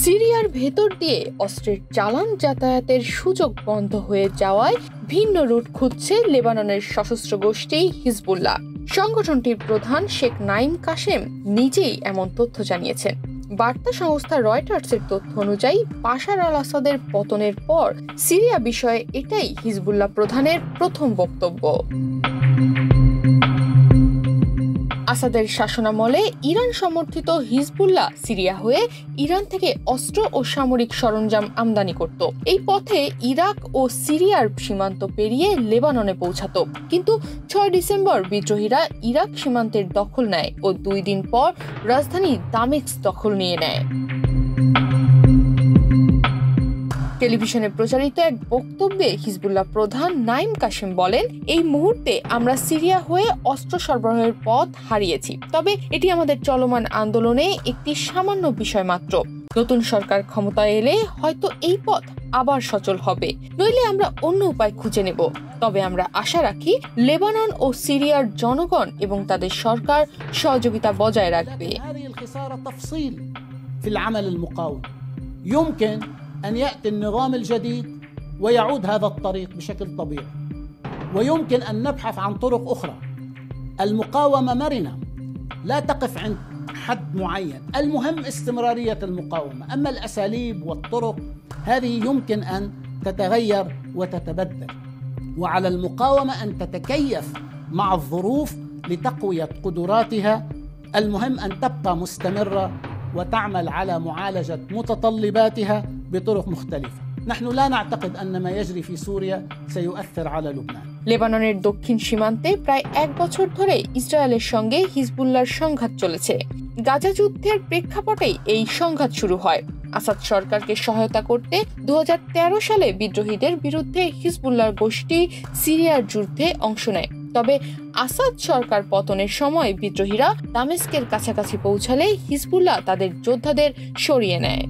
সিরিয়ার ভেতর দিয়ে অস্ত্রের চালান যাতায়াতের সুযোগ বন্ধ হয়ে যাওয়ায় ভিন্ন রুট খুঁজছে লেবাননের সশস্ত্র গোষ্ঠী হিজবুল্লাহ। সংগঠনটির প্রধান শেখ নাইম কাশেম নিজেই এমন তথ্য জানিয়েছেন। বার্তা সংস্থা রয়টার্সের তথ্য অনুযায়ী বাশার আল আসাদের পতনের পর সিরিয়া বিষয়ে এটাই হিজবুল্লাহ প্রধানের প্রথম বক্তব্য। আসাদের শাসনামলে ইরান সমর্থিত হিজবুল্লাহ সিরিয়া হয়ে ইরান থেকে অস্ত্র ও সামরিক সরঞ্জাম আমদানি করত। এই পথে ইরাক ও সিরিয়ার সীমান্ত পেরিয়ে লেবাননে পৌঁছাত। কিন্তু ৬ ডিসেম্বর বিদ্রোহীরা ইরাক সীমান্তের দখল নেয় ও ২ দিন পর রাজধানী দামেস্ক দখল নিয়ে নেয়। টেলিভিশনে প্রচারিত এক বক্তব্যে হিজবুল্লাহ প্রধান নাইম কাশেম বলেন, এই মুহূর্তে আমরা সিরিয়া হয়ে অস্ত্র সরবরাহের পথ হারিয়েছি, তবে এটি আমাদের চলমান আন্দোলনে একটি সামান্য বিষয় মাত্র। নতুন সরকার ক্ষমতায় এলে হয়তো এই পথ আবার সচল হবে, নইলে আমরা অন্য উপায় খুঁজে নেব। তবে আমরা আশা রাখি লেবানন ও সিরিয়ার জনগণ এবং তাদের সরকার সহযোগিতা বজায় রাখবে। أن يأتي النظام الجديد ويعود هذا الطريق بشكل طبيعي، ويمكن أن نبحث عن طرق أخرى. المقاومة مرنة لا تقف عند حد معين، المهم استمرارية المقاومة، أما الأساليب والطرق هذه يمكن أن تتغير وتتبدل، وعلى المقاومة أن تتكيف مع الظروف لتقوية قدراتها. المهم أن تبقى مستمرة وتعمل على معالجة متطلباتها بطرق مختلفة. نحن لا نعتقد أن ما يجري في سوريا سيؤثر على لبنان. লেবাননের দক্ষিণ সীমান্তে প্রায় ১ বছর ধরে ইসরায়েলের সঙ্গে হিজবুল্লাহর সংঘাত চলেছে। গাজা যুদ্ধের প্রেক্ষাপটেই এই সংঘাত শুরু হয়। আসাদ সরকারকে সহায়তা করতে ২০১৩ সালে বিদ্রোহীদের বিরুদ্ধে হিজবুল্লাহর গোষ্ঠী সিরিয়ার যুদ্ধে অংশ নেয়। তবে আসাদ সরকার পতনের সময় বিদ্রোহীরা দামেস্কের কাছাকাছি পৌঁছালে হিজবুল্লাহ তাদের যোদ্ধাদের সরিয়ে নেয়।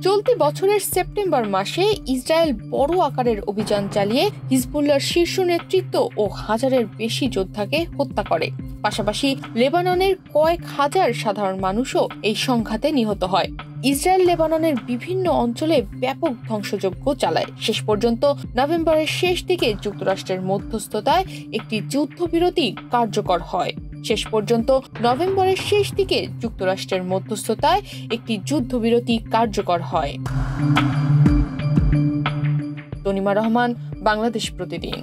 চলতি বছরের সেপ্টেম্বর মাসে ইসরায়েল বড় আকারের অভিযান চালিয়ে হিজবুল্লাহর শীর্ষ নেতৃত্ব ও হাজারের বেশি যোদ্ধাকে হত্যা করে। পাশাপাশি লেবাননের কয়েক হাজার সাধারণ মানুষও এই সংঘাতে নিহত হয়। ইসরায়েল লেবাননের বিভিন্ন অঞ্চলে ব্যাপক ধ্বংসযজ্ঞ চালায়। শেষ পর্যন্ত নভেম্বরের শেষ দিকে যুক্তরাষ্ট্রের মধ্যস্থতায় একটি যুদ্ধবিরতি কার্যকর হয়। তনিমা রহমান, বাংলাদেশ প্রতিদিন।